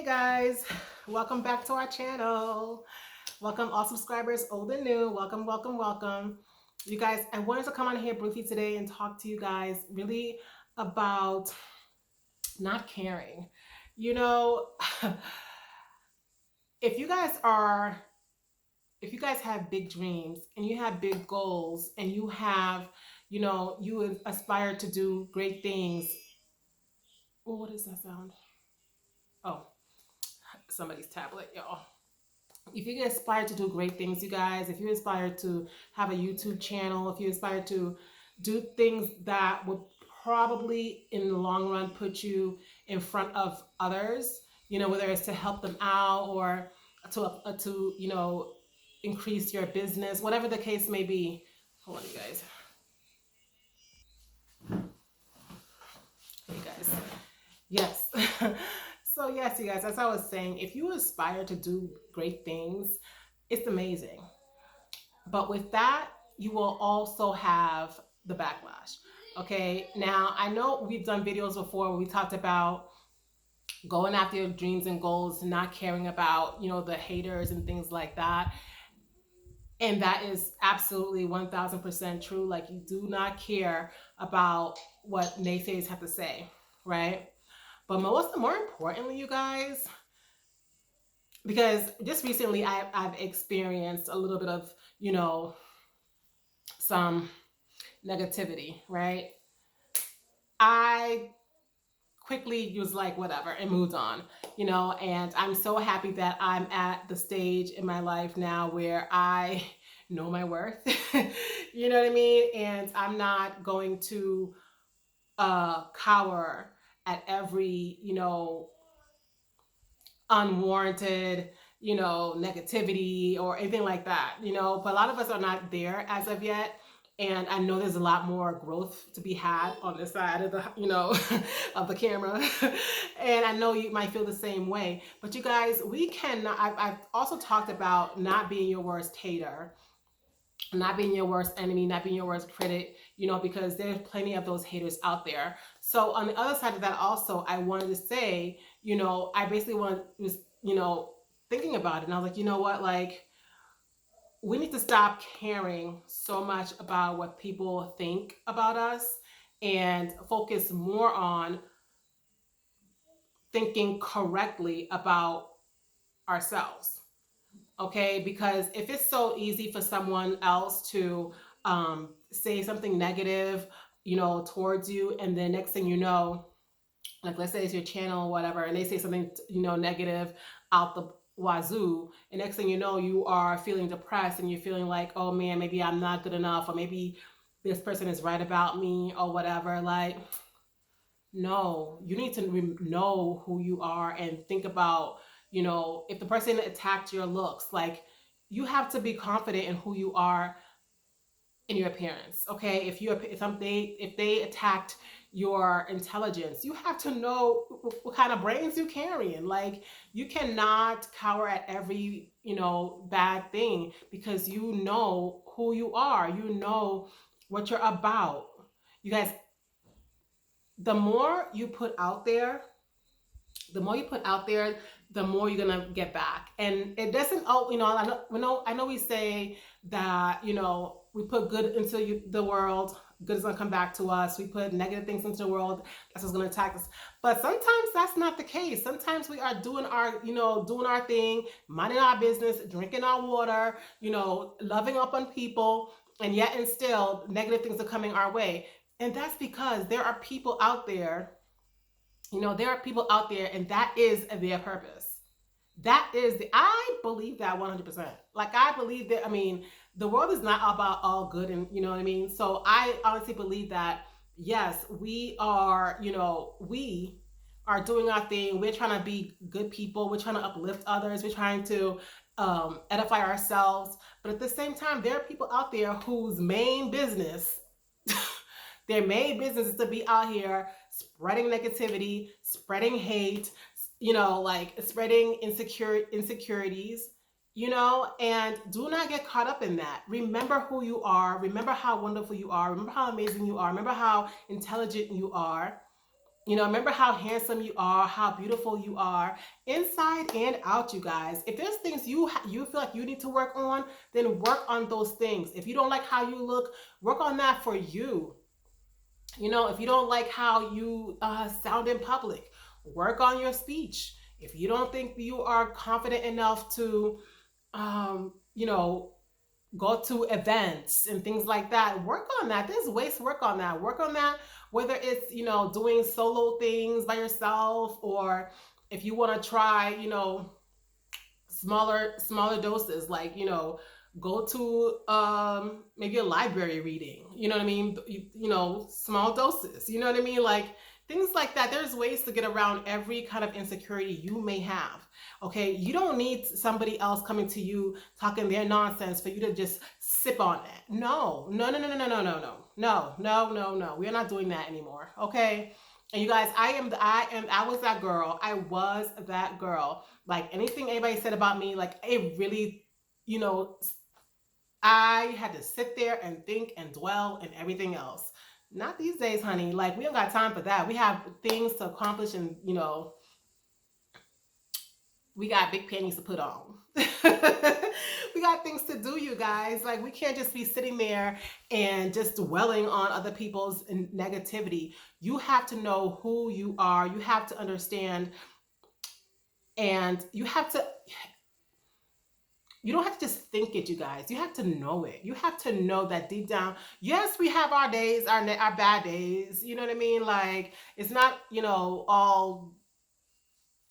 Guys, welcome back to our channel. Welcome all subscribers, old and new. Welcome, welcome, welcome. You guys, I wanted to come on here briefly today and talk to you guys really about not caring. You know, if you guys are if you guys have big dreams and you have big goals and you have, you aspire to do great things. Oh, what is that sound? Oh, somebody's tablet, y'all. If you aspire to do great things, you guys, if you aspire to have a YouTube channel, if you aspire to do things that would probably in the long run put you in front of others, whether it's to help them out or to increase your business, whatever the case may be. Hold on, you guys. Hey guys. Yes. So yes, you guys, as I was saying, if you aspire to do great things, it's amazing. But with that, you will also have the backlash. Okay. Now, I know we've done videos before where we talked about going after your dreams and goals, not caring about, the haters and things like that. And that is absolutely 1000% true. Like, you do not care about what naysayers have to say, right? But more importantly, you guys, because just recently I've experienced a little bit of, some negativity, right? I quickly was like, whatever, and moved on, and I'm so happy that I'm at the stage in my life now where I know my worth. You know what I mean? And I'm not going to cower at every, unwarranted, negativity or anything like that, but a lot of us are not there as of yet. And I know there's a lot more growth to be had on this side of the, of the camera. And I know you might feel the same way, but you guys, we cannot, I've also talked about not being your worst hater, not being your worst enemy, not being your worst critic, because there's plenty of those haters out there. So on the other side of that also, I wanted to say, I basically was, thinking about it. And I was like, you know what, like, we need to stop caring so much about what people think about us and focus more on thinking correctly about ourselves. Okay, because if it's so easy for someone else to say something negative, towards you, and then next thing you know, like, let's say it's your channel or whatever, and they say something, negative out the wazoo, and next thing you know, you are feeling depressed and you're feeling like, oh man, maybe I'm not good enough, or maybe this person is right about me or whatever. Like, no, you need to know who you are and think about, if the person attacked your looks, like, you have to be confident in who you are in your appearance. Okay, if they attacked your intelligence, you have to know what kind of brains you're carrying. Like, you cannot cower at every, bad thing, because you know who you are, you know what you're about. You guys, the more you put out there, the more you put out there, the more you're gonna get back. And it doesn't. Oh, I know we say that, we put good into the world, good is gonna come back to us. We put negative things into the world, that's what's gonna attack us. But sometimes that's not the case. Sometimes we are doing our thing, minding our business, drinking our water, loving up on people, and yet and still negative things are coming our way. And that's because there are people out there, and that is their purpose. I believe that 100%. Like, I believe that, I mean, the world is not about all good, and you know what I mean? So I honestly believe that, yes, we are doing our thing. We're trying to be good people. We're trying to uplift others. We're trying to edify ourselves. But at the same time, there are people out there whose main business, their main business is to be out here spreading negativity, spreading hate, like spreading insecurities, and do not get caught up in that. Remember who you are. Remember how wonderful you are. Remember how amazing you are. Remember how intelligent you are. Remember how handsome you are, how beautiful you are, inside and out, you guys. If there's things you feel like you need to work on, then work on those things. If you don't like how you look, work on that for you. If you don't like how you sound in public, work on your speech. If you don't think you are confident enough to, um, you know, go to events and things like that, work on that. There's ways to work on that. Work on that, whether it's, doing solo things by yourself, or if you want to try, smaller doses, like, go to maybe a library reading, you know what I mean, small doses, you know what I mean, like things like that. There's ways to get around every kind of insecurity you may have. Okay, you don't need somebody else coming to you talking their nonsense for you to just sip on it. No, no, no, no, no, no, no, no, no, no, no, no, no, we're not doing that anymore. Okay. And you guys, I was that girl. I was that girl. Like anything anybody said about me, like it really, you know, I had to sit there and think and dwell and everything else. Not these days, honey. Like we don't got time for that. We have things to accomplish, and we got big panties to put on. We got things to do, you guys. Like we can't just be sitting there and just dwelling on other people's negativity. You have to know who you are. You have to understand, and you don't have to just think it, you guys. You have to know it. You have to know that deep down, yes, we have our days, our bad days. You know what I mean? Like it's not, all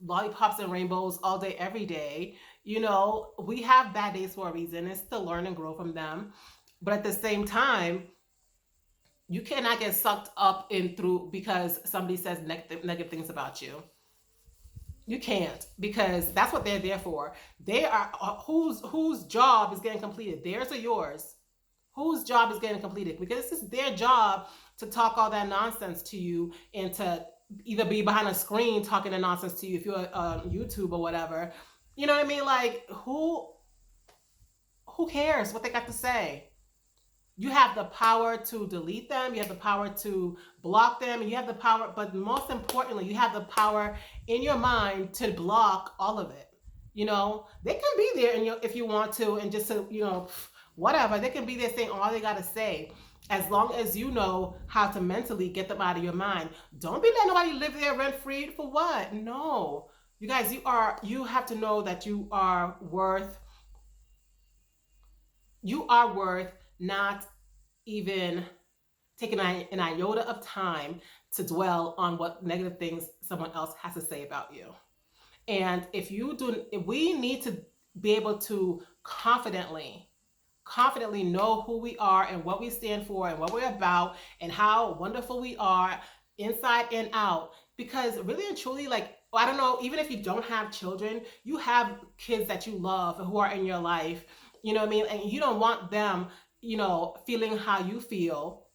lollipops and rainbows all day, every day. We have bad days for a reason. It's to learn and grow from them. But at the same time, you cannot get sucked up in through because somebody says negative things about you. You can't, because that's what they're there for. They are whose job is getting completed, theirs or yours. Whose job is getting completed? Because this is their job to talk all that nonsense to you, and to either be behind a screen talking the nonsense to you if you're on YouTube or whatever. You know what I mean? Like who cares what they got to say? You have the power to delete them, you have the power to block them, and you have the power, but most importantly, you have the power in your mind to block all of it. They can be there and if you want to, and just to, whatever, they can be there saying all they got to say, as long as you know how to mentally get them out of your mind. Don't be letting nobody live there rent free. For what? No. You guys, you have to know that you are worth not even taking an iota of time to dwell on what negative things someone else has to say about you. And if we need to be able to confidently know who we are and what we stand for and what we're about and how wonderful we are inside and out. Because really and truly, like, I don't know, even if you don't have children, you have kids that you love who are in your life, you know what I mean? And you don't want them, feeling how you feel,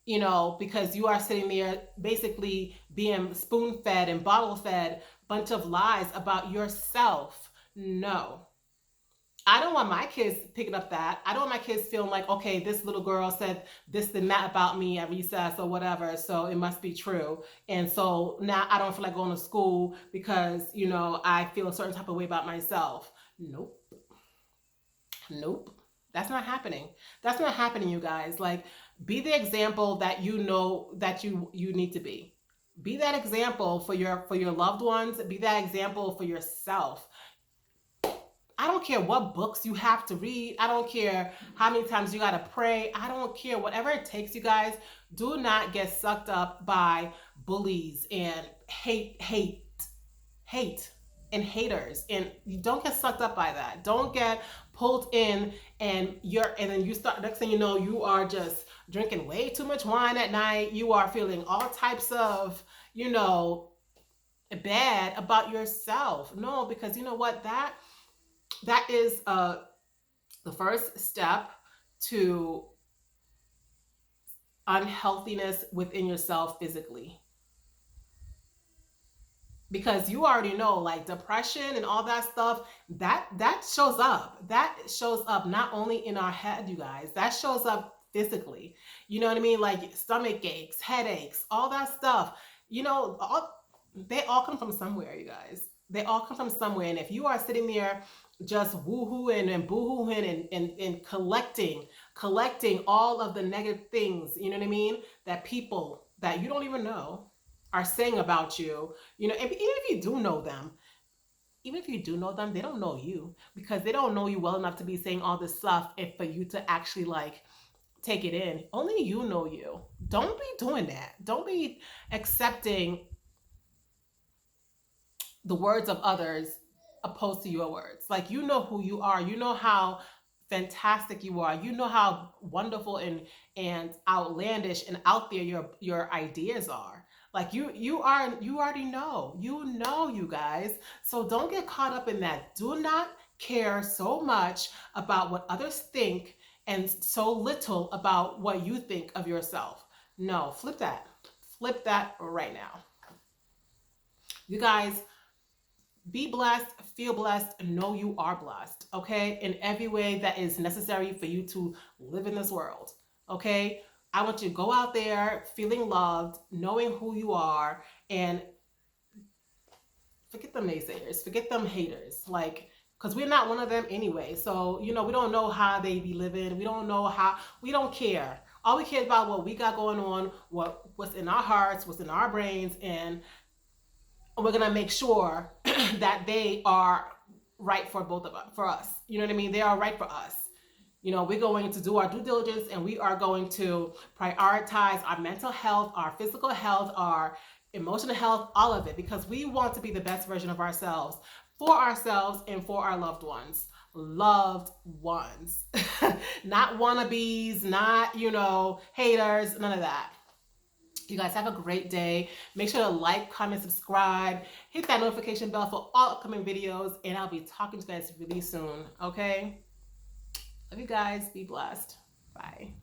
because you are sitting there basically being spoon fed and bottle fed bunch of lies about yourself. No. I don't want my kids picking up that. I don't want my kids feeling like, okay, this little girl said this and that about me at recess or whatever, so it must be true. And so now I don't feel like going to school because, I feel a certain type of way about myself. Nope. Nope. That's not happening. That's not happening, you guys. Like, be the example that you know that you need to be. Be that example for your loved ones. Be that example for yourself. I don't care what books you have to read. I don't care how many times you got to pray. I don't care. Whatever it takes, you guys. Do not get sucked up by bullies and hate, and haters. And you don't get sucked up by that. Don't get pulled in, and then you start, next thing you know, you are just drinking way too much wine at night. You are feeling all types of, bad about yourself. No, because you know what? That is the first step to unhealthiness within yourself physically. Because you already know, like, depression and all that stuff, that shows up not only in our head, you guys, that shows up physically. You know what I mean? Like stomach aches, headaches, all that stuff. They all come from somewhere, you guys. They all come from somewhere. And if you are sitting there just woohooing and boohooing and collecting all of the negative things, you know what I mean, that people that you don't even know are saying about you, and even if you do know them, they don't know you, because they don't know you well enough to be saying all this stuff and for you to actually like take it in. Only you know you. Don't be doing that. Don't be accepting the words of others opposed to your words. Like, you know who you are. You know how fantastic you are. You know how wonderful and outlandish and out there your ideas are. Like, you already know. You know, you guys. So don't get caught up in that. Do not care so much about what others think and so little about what you think of yourself. No, flip that. Flip that right now. You guys, be blessed, feel blessed, know you are blessed, okay? In every way that is necessary for you to live in this world, okay? I want you to go out there feeling loved, knowing who you are, and forget them naysayers, forget them haters, like, because we're not one of them anyway. So, we don't know how they be living. We don't know how, we don't care. All we care about what we got going on, what's in our hearts, what's in our brains, and we're gonna make sure that they are right for both of us, for us. You know what I mean? They are right for us. We're going to do our due diligence, and we are going to prioritize our mental health, our physical health, our emotional health, all of it, because we want to be the best version of ourselves, for ourselves and for our loved ones. Loved ones. Not wannabes, not, haters, none of that. You guys have a great day. Make sure to like, comment, subscribe, hit that notification bell for all upcoming videos, and I'll be talking to you guys really soon, okay? Love you guys. Be blessed. Bye.